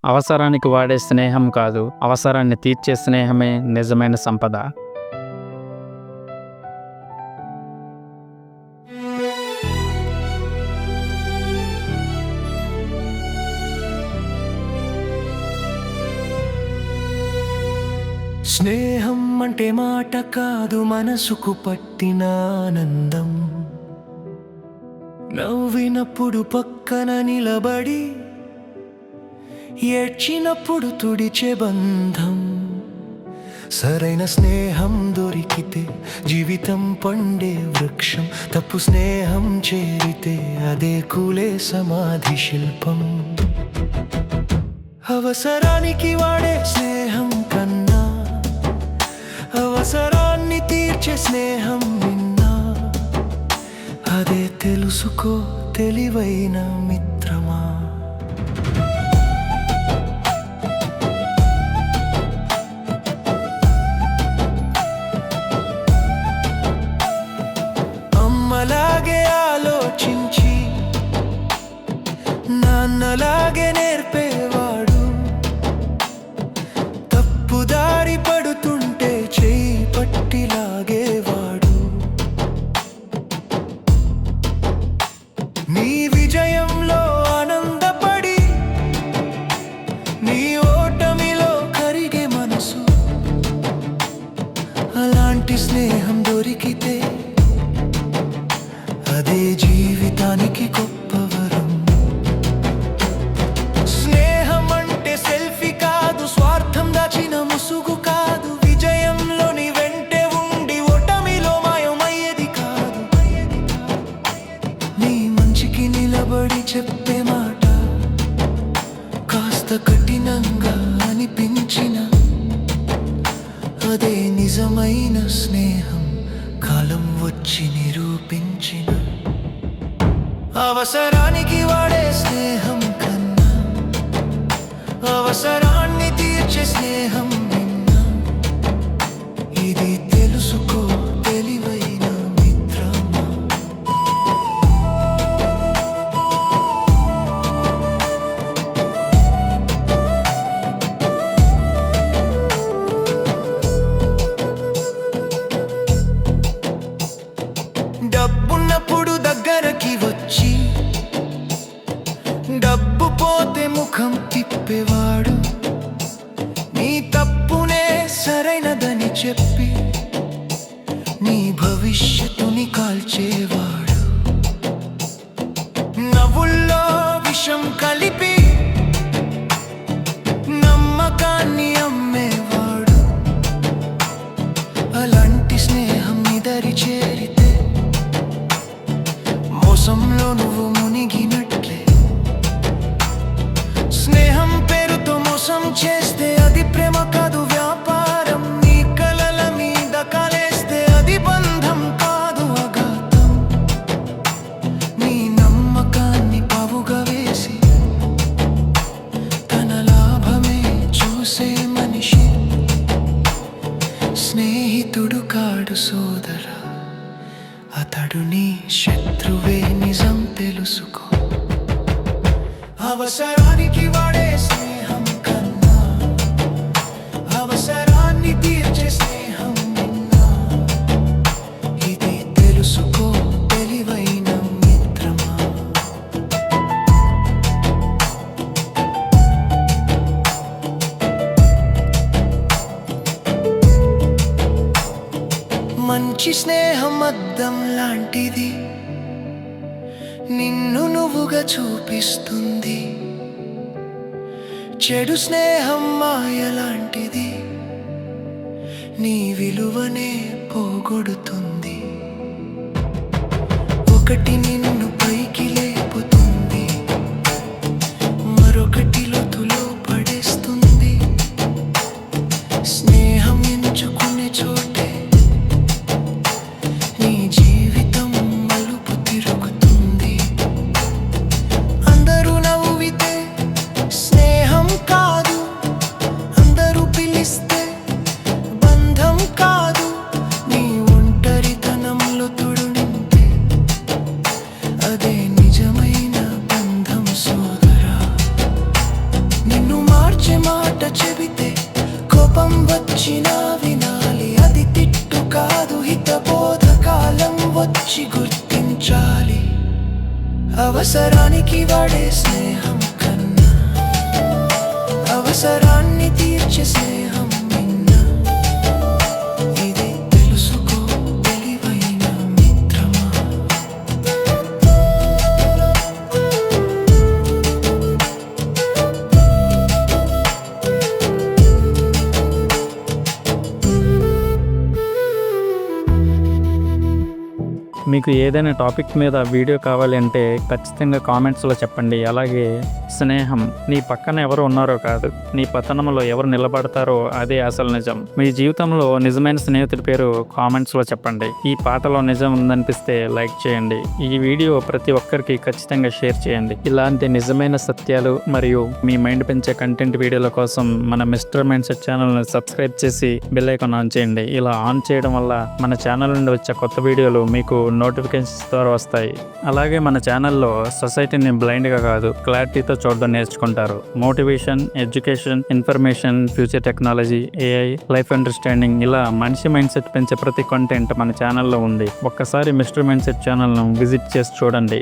అవసరానికి వాడే స్నేహం కాదు, అవసరాన్ని తీర్చే స్నేహమే నిజమైన సంపద. స్నేహం అంటే మాట కాదు, మనసుకు పట్టిన ఆనందం. నవ్వినప్పుడు పక్కన నిలబడి, ఏడ్చినప్పుడు తుడిచే బంధం. సరైన స్నేహం దొరికితే జీవితం పండే వృక్షం. తప్పు స్నేహం చేరితే అదే కూలే సమాధి శిల్పం. అవసరానికి వాడే స్నేహం కన్నా అవసరాన్ని తీర్చే స్నేహం విన్నా. అదే తెలుసుకో తెలివైన మిత్రమా. అమ్మలాగే ఆలోచించి, నాన్నలాగే నేర్పేవాడు. తప్పుదారి పడుతుంటే చేయి పట్టి లాగేవాడు. నీ విజయంలో ఆనందపడి, నీ ఓటమిలో కరిగే మనసు. అలాంటి స్నేహం దొరికితే అదే జీవితానికి గొప్ప వరం. స్నేహం అంటే సెల్ఫీ కాదు, స్వార్థం దాచిన ముసుగు కాదు. విజయంలో నీ వెంటే ఉండి ఓటమిలో మాయమయ్యేది కాదు. నీ మంచికి నిలబడి చెప్పే మాట కాస్త కఠినంగా అనిపించిన అదే నిజమైన స్నేహం. కాలం వచ్చి నిరూపించిన అవసరానికి వాడే స్నేహం కన్నా అవసరాన్ని తీర్చే స్నేహం విన్నా. ఇది తెలుసుకో తెలివైన మిత్రమా. డబ్బున్నప్పుడు దగ్గరకి వచ్చి, డబ్బు పోతే ముఖం తిప్పేవాడు. నీ తప్పునే సరైనదని చెప్పి నీ భవిష్యత్తుని కాల్చేవాడు. నవ్వుల్లో విషం కలిపి నమ్మకాన్ని అమ్మేవాడు. అలాంటి స్నేహం నిదరి చేరితే మోసంలో నువ్వు మునిగినట్లే. స్నేహం పేరుతో మోసం చేస్తే అది ప్రేమ కాదు, వ్యాపారం. నీ కలల మీద కాలేస్తే అది బంధం కాదు, అఘాతం. నీ నమ్మకాన్ని పావుగా వేసి తన లాభమే చూసే మనిషి స్నేహితుడు కాడు సోదరా. అతడు నీ శత్రువే, నిజం తెలుసుకో. అవసరానికి వాడే స్నేహం కన్నా అవసరాన్ని తీర్చే స్నేహం విన్నా. ఇది తెలుసుకో తెలివైన మిత్రమా. మంచి స్నేహం అద్దం లాంటిది, నిన్ను నువ్వుగా చూపిస్తుంది. చెడు స్నేహం మాయ లాంటిది, నీ విలువనే పోగొడుతుంది. ఒకటి నిన్ను పైకి లేపుతుంది, మరొకటి లోతులో పడేస్తుంది. స్నేహం ఎంచుకునే చోటే నీ జీవితం మలుపు తిరుగుతుంది. అందరూ నవ్వితే స్నేహం కాదు, అందరూ పిలిస్తే బంధం కాదు. నీ ఒంటరితనంలో తోడు నింపే అవసరానికి వాడే స్నేహం కన్నా అవసరాన్ని తీర్చే స్నేహం మిన్నా. ఇది తెలుసుకో తెలివైన మిత్రమా. మీకు ఏదైనా టాపిక్ మీద వీడియో కావాలి అంటే ఖచ్చితంగా కామెంట్స్లో చెప్పండి. అలాగే స్నేహం నీ పక్కన ఎవరు ఉన్నారో కాదు, నీ పతనంలో ఎవరు నిలబడతారో అదే అసలు నిజం. మీ జీవితంలో నిజమైన స్నేహితుడి పేరు కామెంట్స్లో చెప్పండి. ఈ పాటలో నిజం ఉందనిపిస్తే లైక్ చేయండి. ఈ వీడియో ప్రతి ఒక్కరికి ఖచ్చితంగా షేర్ చేయండి. ఇలాంటి నిజమైన సత్యాలు మరియు మీ మైండ్ పెంచే కంటెంట్ వీడియోల కోసం మన మిస్టర్ మైండ్ సెట్ ఛానల్ని సబ్స్క్రైబ్ చేసి బెల్ ఐకాన్ ఆన్ చేయండి. ఇలా ఆన్ చేయడం వల్ల మన ఛానల్ నుండి వచ్చే కొత్త వీడియోలు మీకు నోటిఫికేషన్స్ ద్వారా వస్తాయి. అలాగే మన ఛానల్లో సొసైటీని బ్లైండ్గా కాదు క్లారిటీతో చూడడం నేర్చుకుంటారు. Motivation, education, information, future technology, AI, life understanding ఇలా మనిషి మైండ్ సెట్ పెంచే ప్రతి కంటెంట్ మన ఛానల్లో ఉంది. ఒక్కసారి మిస్టర్ మైండ్ సెట్ ఛానల్ను విజిట్ చేసి చూడండి.